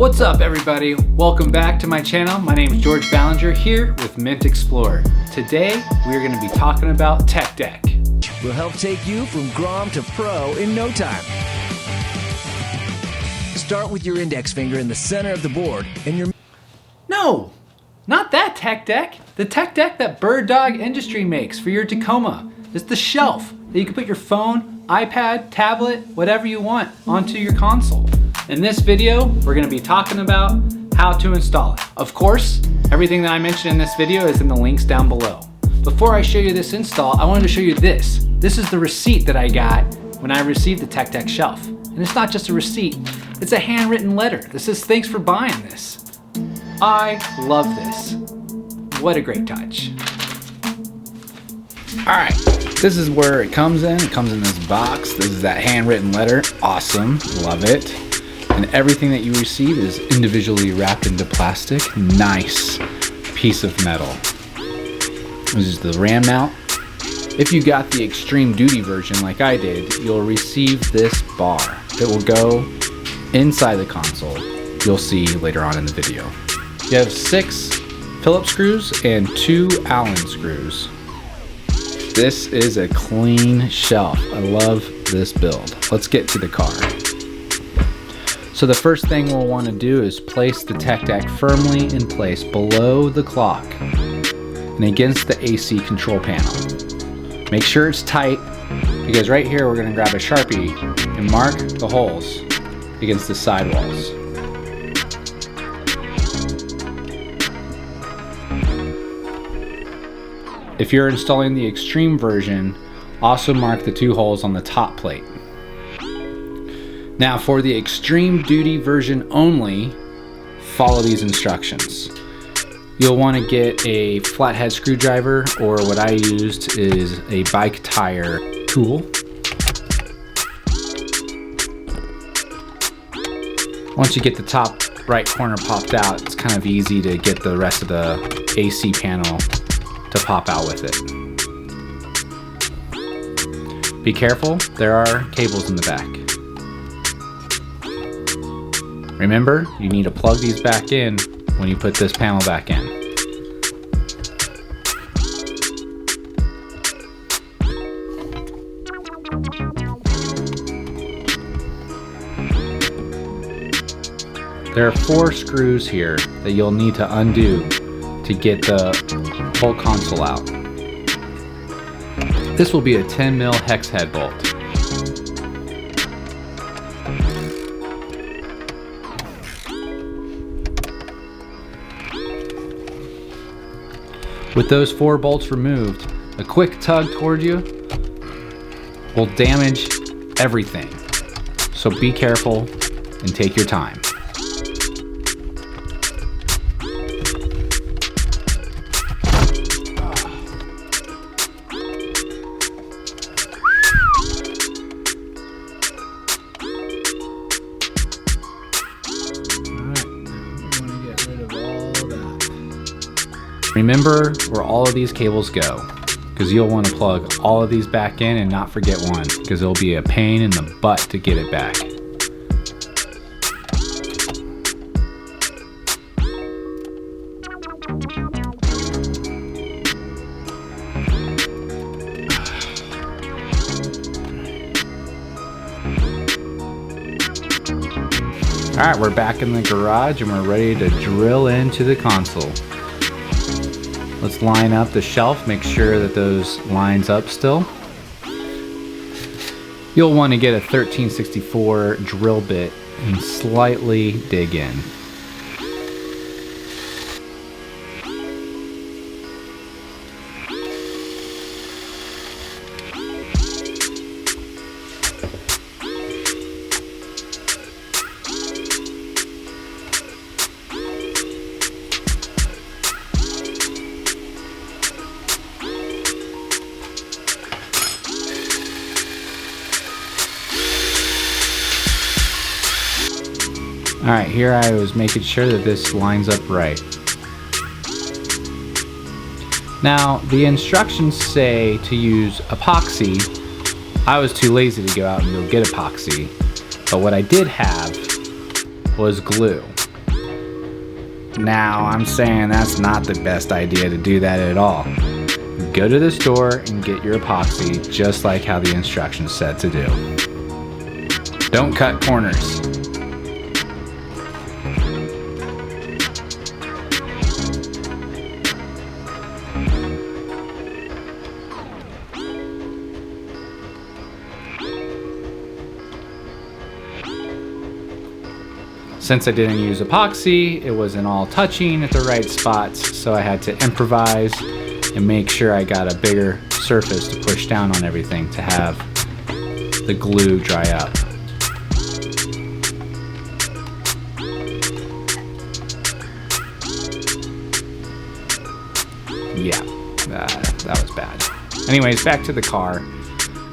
What's up everybody? Welcome back to my channel. My name is George Ballinger here with Mint Explorer. Today we're going to be talking about Tech Deck. We'll help take you from Grom to Pro in no time. Start with your index finger in the center of the board and your... No, not that Tech Deck. The Tech Deck that Bird Dawg Industries makes for your Tacoma. It's the shelf that you can put your phone, iPad, tablet, whatever you want onto your console. In this video, we're going to be talking about how to install it. Of course, everything that I mentioned in this video is in the links down below. Before I show you this install, I wanted to show you this. This is the receipt that I got when I received the Tech Deck shelf. And it's not just a receipt, it's a handwritten letter that says, "Thanks for buying this." I love this. What a great touch. All right, this is where it comes in. It comes in this box. This is that handwritten letter. Awesome, love it. And everything that you receive is individually wrapped into plastic. Nice piece of metal. This is the RAM mount. If you got the extreme duty version like I did, you'll receive this bar. It will go inside the console. You'll see later on in the video. You have 6 Phillips screws and 2 Allen screws. This is a clean shelf. I love this build. Let's get to the car. So the first thing we'll want to do is place the Tech Deck firmly in place below the clock and against the AC control panel. Make sure it's tight, because right here we're going to grab a Sharpie and mark the holes against the sidewalls. If you're installing the extreme version, also mark the 2 holes on the top plate. Now for the extreme duty version only, follow these instructions. You'll want to get a flathead screwdriver, or what I used is a bike tire tool. Once you get the top right corner popped out, it's kind of easy to get the rest of the AC panel to pop out with it. Be careful, there are cables in the back. Remember, you need to plug these back in when you put this panel back in. There are 4 screws here that you'll need to undo to get the whole console out. This will be a 10 mil hex head bolt. With those 4 bolts removed, a quick tug toward you will damage everything. So be careful and take your time. Remember where all of these cables go, because you'll want to plug all of these back in and not forget one, because it'll be a pain in the butt to get it back. All right, we're back in the garage and we're ready to drill into the console. Let's line up the shelf, make sure that those lines up still. You'll want to get a 1364 drill bit and slightly dig in. Alright, here I was making sure that this lines up right. Now, the instructions say to use epoxy. I was too lazy to go out and go get epoxy, but what I did have was glue. Now, I'm saying that's not the best idea to do that at all. Go to the store and get your epoxy just like how the instructions said to do. Don't cut corners. Since I didn't use epoxy, it wasn't all touching at the right spots, so I had to improvise and make sure I got a bigger surface to push down on everything to have the glue dry up. Yeah, that was bad. Anyways, back to the car.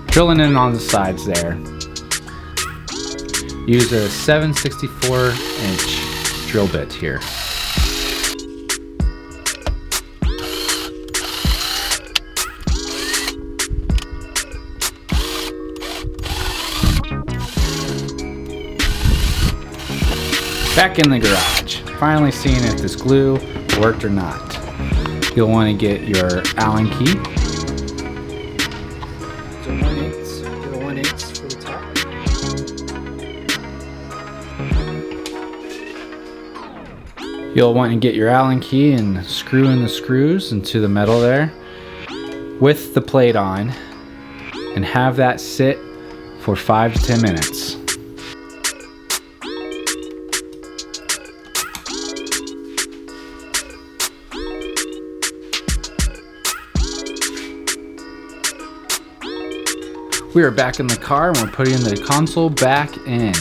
Drilling in on the sides there. Use a 7/64" drill bit here. Back in the garage, finally seeing if this glue worked or not. You'll want to get your Allen key. So 1/8 for the top. You'll want to get your Allen key and screw in the screws into the metal there with the plate on and have that sit for 5 to 10 minutes. We are back in the car and we're putting the console back in.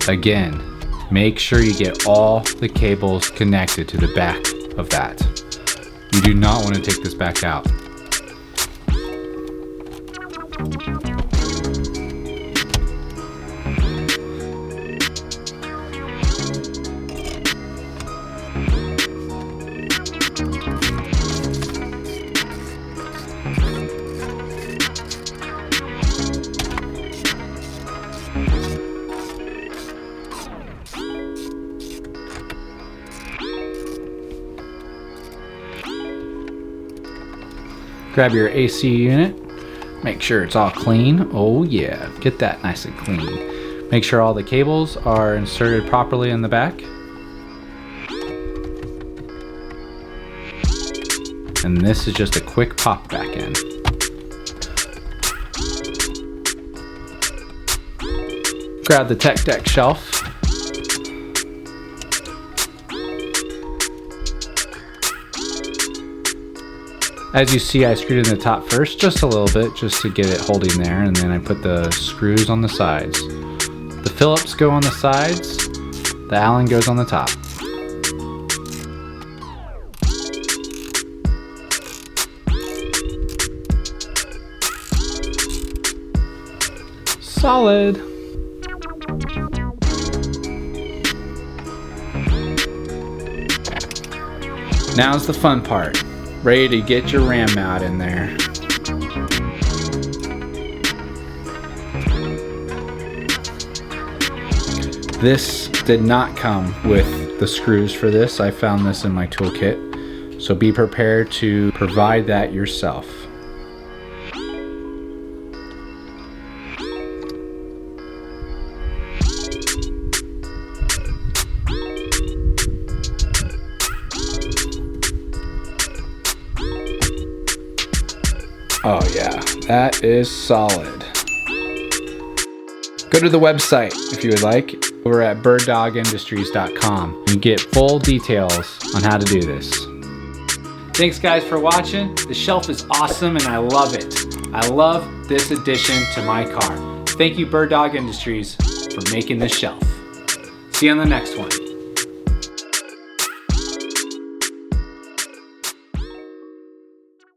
Again, make sure you get all the cables connected to the back of that. You do not want to take this back out. Grab your AC unit, make sure it's all clean. Oh yeah, get that nice and clean. Make sure all the cables are inserted properly in the back. And this is just a quick pop back in. Grab the Tech Deck shelf. As you see, I screwed in the top first, just a little bit, just to get it holding there, and then I put the screws on the sides. The Phillips go on the sides, the Allen goes on the top. Solid. Now's the fun part. Ready to get your ram mount in there. This did not come with the screws for this. I found this in my toolkit. So be prepared to provide that yourself. Oh yeah, that is solid. Go to the website if you would like. Over at birddawgindustries.com. You get full details on how to do this. Thanks guys for watching. The shelf is awesome and I love it. I love this addition to my car. Thank you Bird Dawg Industries for making this shelf. See you on the next one.